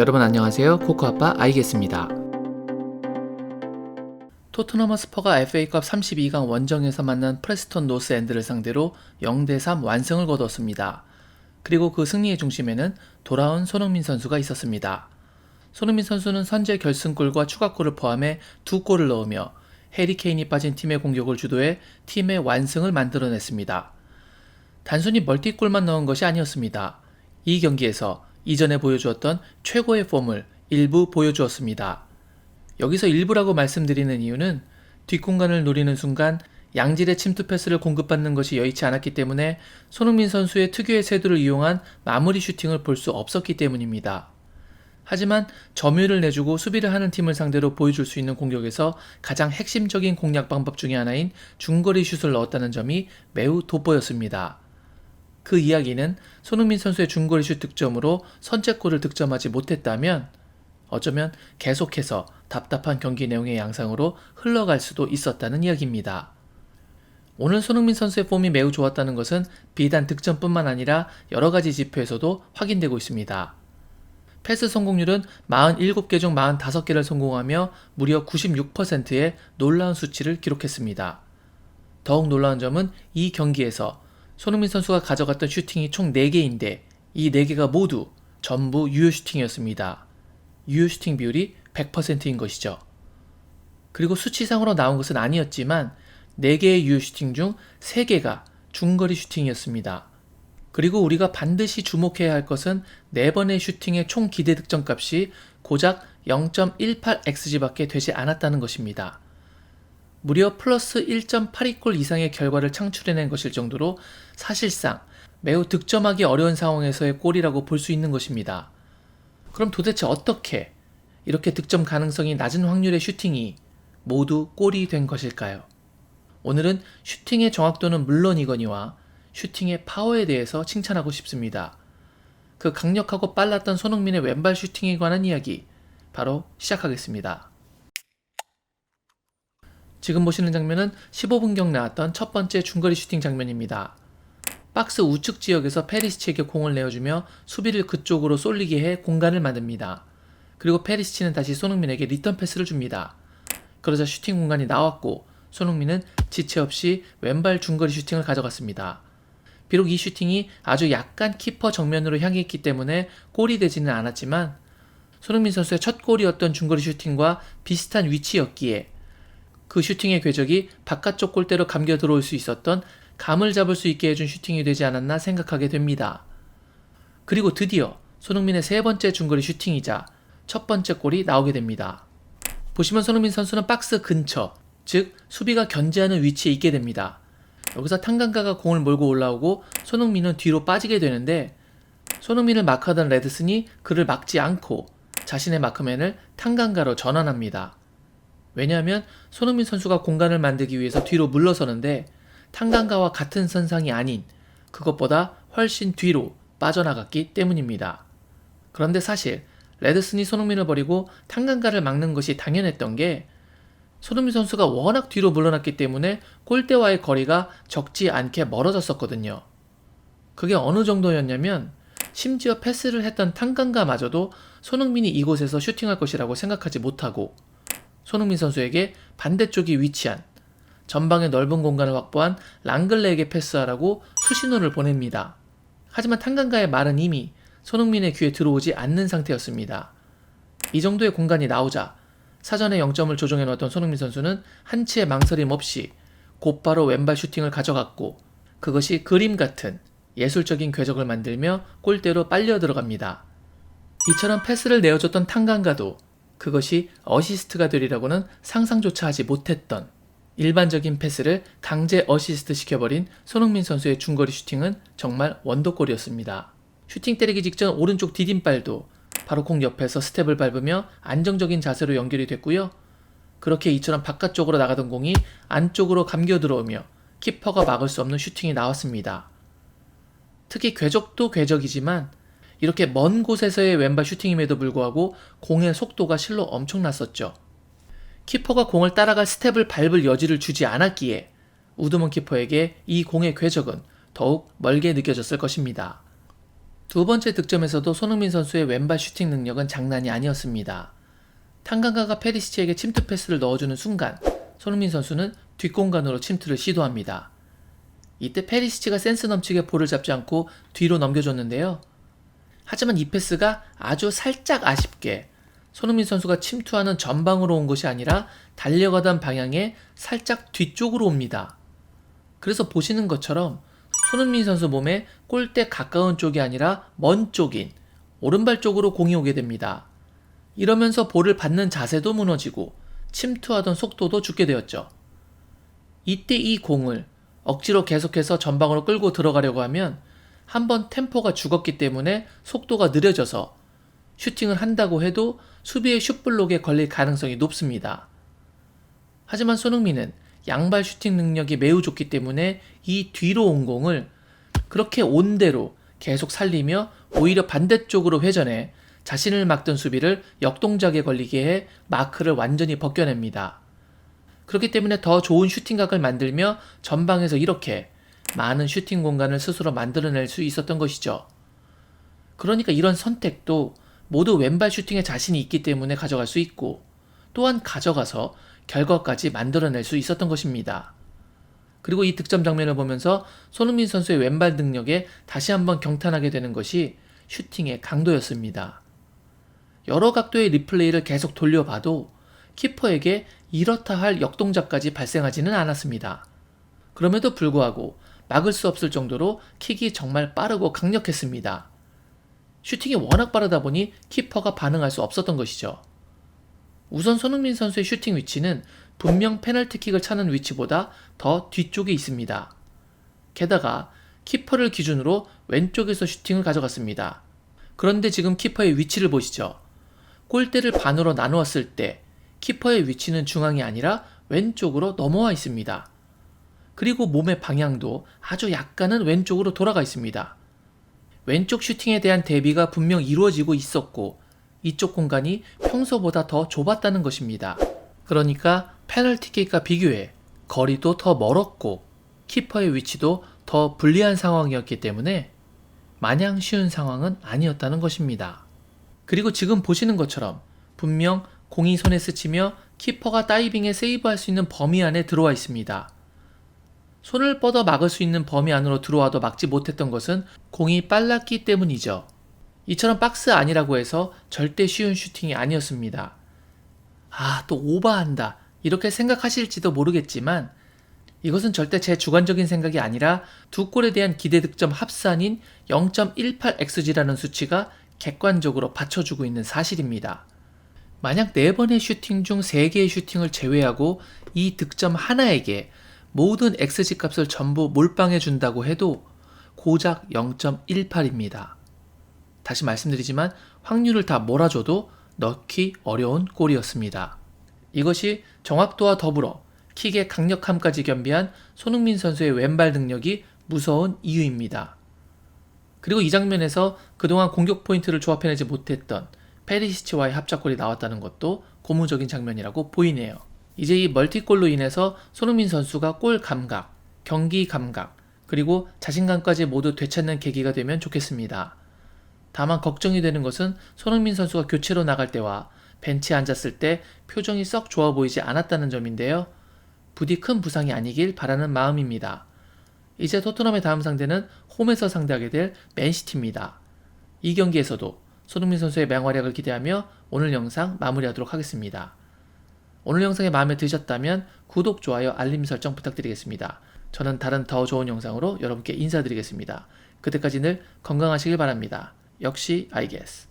여러분 안녕하세요. 코코아빠 아이겠습니다. 토트넘 허스퍼가 FA컵 32강 원정에서 만난 프레스턴 노스 엔드를 상대로 0대3 완승을 거뒀습니다. 그리고 그 승리의 중심에는 돌아온 손흥민 선수가 있었습니다. 손흥민 선수는 선제 결승골과 추가골을 포함해 2골을 넣으며 해리 케인이 빠진 팀의 공격을 주도해 팀의 완승을 만들어냈습니다. 단순히 멀티골만 넣은 것이 아니었습니다. 이 경기에서 이전에 보여주었던 최고의 폼을 일부 보여주었습니다. 여기서 일부라고 말씀드리는 이유는 뒷공간을 노리는 순간 양질의 침투 패스를 공급받는 것이 여의치 않았기 때문에 손흥민 선수의 특유의 세도를 이용한 마무리 슈팅을 볼 수 없었기 때문입니다. 하지만 점유를 내주고 수비를 하는 팀을 상대로 보여줄 수 있는 공격에서 가장 핵심적인 공략 방법 중에 하나인 중거리 슛을 넣었다는 점이 매우 돋보였습니다. 그 이야기는 손흥민 선수의 중거리 슛 득점으로 선제골을 득점하지 못했다면 어쩌면 계속해서 답답한 경기 내용의 양상으로 흘러갈 수도 있었다는 이야기입니다. 오늘 손흥민 선수의 폼이 매우 좋았다는 것은 비단 득점뿐만 아니라 여러가지 지표에서도 확인되고 있습니다. 패스 성공률은 47개 중 45개를 성공하며 무려 96%의 놀라운 수치를 기록했습니다. 더욱 놀라운 점은 이 경기에서 손흥민 선수가 가져갔던 슈팅이 총 4개인데 이 4개가 모두 전부 유효 슈팅이었습니다. 유효 슈팅 비율이 100%인 것이죠. 그리고 수치상으로 나온 것은 아니었지만 4개의 유효 슈팅 중 3개가 중거리 슈팅이었습니다. 그리고 우리가 반드시 주목해야 할 것은 4번의 슈팅의 총 기대 득점값이 고작 0.18xg밖에 되지 않았다는 것입니다. 무려 플러스 1.82골 이상의 결과를 창출해낸 것일 정도로 사실상 매우 득점하기 어려운 상황에서의 골이라고 볼 수 있는 것입니다. 그럼 도대체 어떻게 이렇게 득점 가능성이 낮은 확률의 슈팅이 모두 골이 된 것일까요? 오늘은 슈팅의 정확도는 물론이거니와 슈팅의 파워에 대해서 칭찬하고 싶습니다. 그 강력하고 빨랐던 손흥민의 왼발 슈팅에 관한 이야기 바로 시작하겠습니다. 지금 보시는 장면은 15분경 나왔던 첫 번째 중거리 슈팅 장면입니다. 박스 우측 지역에서 페리시치에게 공을 내어주며 수비를 그쪽으로 쏠리게 해 공간을 만듭니다. 그리고 페리시치는 다시 손흥민에게 리턴 패스를 줍니다. 그러자 슈팅 공간이 나왔고 손흥민은 지체 없이 왼발 중거리 슈팅을 가져갔습니다. 비록 이 슈팅이 아주 약간 키퍼 정면으로 향해 있기 때문에 골이 되지는 않았지만 손흥민 선수의 첫 골이었던 중거리 슈팅과 비슷한 위치였기에 그 슈팅의 궤적이 바깥쪽 골대로 감겨 들어올 수 있었던 감을 잡을 수 있게 해준 슈팅이 되지 않았나 생각하게 됩니다. 그리고 드디어 손흥민의 세 번째 중거리 슈팅이자 첫 번째 골이 나오게 됩니다. 보시면 손흥민 선수는 박스 근처, 즉 수비가 견제하는 위치에 있게 됩니다. 여기서 탕강가가 공을 몰고 올라오고 손흥민은 뒤로 빠지게 되는데 손흥민을 마크하던 레드슨이 그를 막지 않고 자신의 마크맨을 탕강가로 전환합니다. 왜냐하면 손흥민 선수가 공간을 만들기 위해서 뒤로 물러서는데 탕강가와 같은 선상이 아닌 그것보다 훨씬 뒤로 빠져나갔기 때문입니다. 그런데 사실 레드슨이 손흥민을 버리고 탕강가를 막는 것이 당연했던 게 손흥민 선수가 워낙 뒤로 물러났기 때문에 골대와의 거리가 적지 않게 멀어졌었거든요. 그게 어느 정도였냐면 심지어 패스를 했던 탕강가마저도 손흥민이 이곳에서 슈팅할 것이라고 생각하지 못하고 손흥민 선수에게 반대쪽이 위치한 전방의 넓은 공간을 확보한 랑글레에게 패스하라고 수신호를 보냅니다. 하지만 탕강가의 말은 이미 손흥민의 귀에 들어오지 않는 상태였습니다. 이 정도의 공간이 나오자 사전에 0점을 조정해 놓았던 손흥민 선수는 한치의 망설임 없이 곧바로 왼발 슈팅을 가져갔고 그것이 그림 같은 예술적인 궤적을 만들며 골대로 빨려 들어갑니다. 이처럼 패스를 내어줬던 탕강가도 그것이 어시스트가 되리라고는 상상조차 하지 못했던 일반적인 패스를 강제 어시스트 시켜버린 손흥민 선수의 중거리 슈팅은 정말 원더골이었습니다. 슈팅 때리기 직전 오른쪽 디딤발도 바로 공 옆에서 스텝을 밟으며 안정적인 자세로 연결이 됐고요. 그렇게 이처럼 바깥쪽으로 나가던 공이 안쪽으로 감겨 들어오며 키퍼가 막을 수 없는 슈팅이 나왔습니다. 특히 궤적도 궤적이지만 이렇게 먼 곳에서의 왼발 슈팅임에도 불구하고 공의 속도가 실로 엄청났었죠. 키퍼가 공을 따라갈 스텝을 밟을 여지를 주지 않았기에 우드먼 키퍼에게 이 공의 궤적은 더욱 멀게 느껴졌을 것입니다. 두 번째 득점에서도 손흥민 선수의 왼발 슈팅 능력은 장난이 아니었습니다. 탄강가가 페리시치에게 침투 패스를 넣어주는 순간 손흥민 선수는 뒷공간으로 침투를 시도합니다. 이때 페리시치가 센스 넘치게 볼을 잡지 않고 뒤로 넘겨줬는데요. 하지만 이 패스가 아주 살짝 아쉽게 손흥민 선수가 침투하는 전방으로 온 것이 아니라 달려가던 방향에 살짝 뒤쪽으로 옵니다. 그래서 보시는 것처럼 손흥민 선수 몸에 골대 가까운 쪽이 아니라 먼 쪽인 오른발 쪽으로 공이 오게 됩니다. 이러면서 볼을 받는 자세도 무너지고 침투하던 속도도 죽게 되었죠. 이때 이 공을 억지로 계속해서 전방으로 끌고 들어가려고 하면 한번 템포가 죽었기 때문에 속도가 느려져서 슈팅을 한다고 해도 수비의 슛블록에 걸릴 가능성이 높습니다. 하지만 손흥민은 양발 슈팅 능력이 매우 좋기 때문에 이 뒤로 온 공을 그렇게 온 대로 계속 살리며 오히려 반대쪽으로 회전해 자신을 막던 수비를 역동작에 걸리게 해 마크를 완전히 벗겨냅니다. 그렇기 때문에 더 좋은 슈팅각을 만들며 전방에서 이렇게 많은 슈팅 공간을 스스로 만들어낼 수 있었던 것이죠. 그러니까 이런 선택도 모두 왼발 슈팅에 자신이 있기 때문에 가져갈 수 있고 또한 가져가서 결과까지 만들어낼 수 있었던 것입니다. 그리고 이 득점 장면을 보면서 손흥민 선수의 왼발 능력에 다시 한번 경탄하게 되는 것이 슈팅의 강도였습니다. 여러 각도의 리플레이를 계속 돌려봐도 키퍼에게 이렇다 할 역동작까지 발생하지는 않았습니다. 그럼에도 불구하고 막을 수 없을 정도로 킥이 정말 빠르고 강력했습니다. 슈팅이 워낙 빠르다 보니 키퍼가 반응할 수 없었던 것이죠. 우선 손흥민 선수의 슈팅 위치는 분명 페널티킥을 차는 위치보다 더 뒤쪽에 있습니다. 게다가 키퍼를 기준으로 왼쪽에서 슈팅을 가져갔습니다. 그런데 지금 키퍼의 위치를 보시죠. 골대를 반으로 나누었을 때 키퍼의 위치는 중앙이 아니라 왼쪽으로 넘어와 있습니다. 그리고 몸의 방향도 아주 약간은 왼쪽으로 돌아가 있습니다. 왼쪽 슈팅에 대한 대비가 분명 이루어지고 있었고 이쪽 공간이 평소보다 더 좁았다는 것입니다. 그러니까 페널티킥과 비교해 거리도 더 멀었고 키퍼의 위치도 더 불리한 상황이었기 때문에 마냥 쉬운 상황은 아니었다는 것입니다. 그리고 지금 보시는 것처럼 분명 공이 손에 스치며 키퍼가 다이빙에 세이브할 수 있는 범위 안에 들어와 있습니다. 손을 뻗어 막을 수 있는 범위 안으로 들어와도 막지 못했던 것은 공이 빨랐기 때문이죠. 이처럼 박스 안이라고 해서 절대 쉬운 슈팅이 아니었습니다. 또 오버한다 이렇게 생각하실지도 모르겠지만 이것은 절대 제 주관적인 생각이 아니라 두 골에 대한 기대 득점 합산인 0.18xg라는 수치가 객관적으로 받쳐주고 있는 사실입니다. 만약 4번의 슈팅 중 3개의 슈팅을 제외하고 이 득점 하나에게 모든 xg 값을 전부 몰빵해 준다고 해도 고작 0.18입니다. 다시 말씀드리지만 확률을 다 몰아줘도 넣기 어려운 골이었습니다. 이것이 정확도와 더불어 킥의 강력함까지 겸비한 손흥민 선수의 왼발 능력이 무서운 이유입니다. 그리고 이 장면에서 그동안 공격 포인트를 조합해내지 못했던 페리시치와의 합작골이 나왔다는 것도 고무적인 장면이라고 보이네요. 이제 이 멀티골로 인해서 손흥민 선수가 골 감각, 경기 감각, 그리고 자신감까지 모두 되찾는 계기가 되면 좋겠습니다. 다만 걱정이 되는 것은 손흥민 선수가 교체로 나갈 때와 벤치에 앉았을 때 표정이 썩 좋아 보이지 않았다는 점인데요. 부디 큰 부상이 아니길 바라는 마음입니다. 이제 토트넘의 다음 상대는 홈에서 상대하게 될 맨시티입니다. 이 경기에서도 손흥민 선수의 맹활약을 기대하며 오늘 영상 마무리하도록 하겠습니다. 오늘 영상이 마음에 드셨다면 구독, 좋아요, 알림 설정 부탁드리겠습니다. 저는 다른 더 좋은 영상으로 여러분께 인사드리겠습니다. 그때까지 늘 건강하시길 바랍니다. 역시 I guess.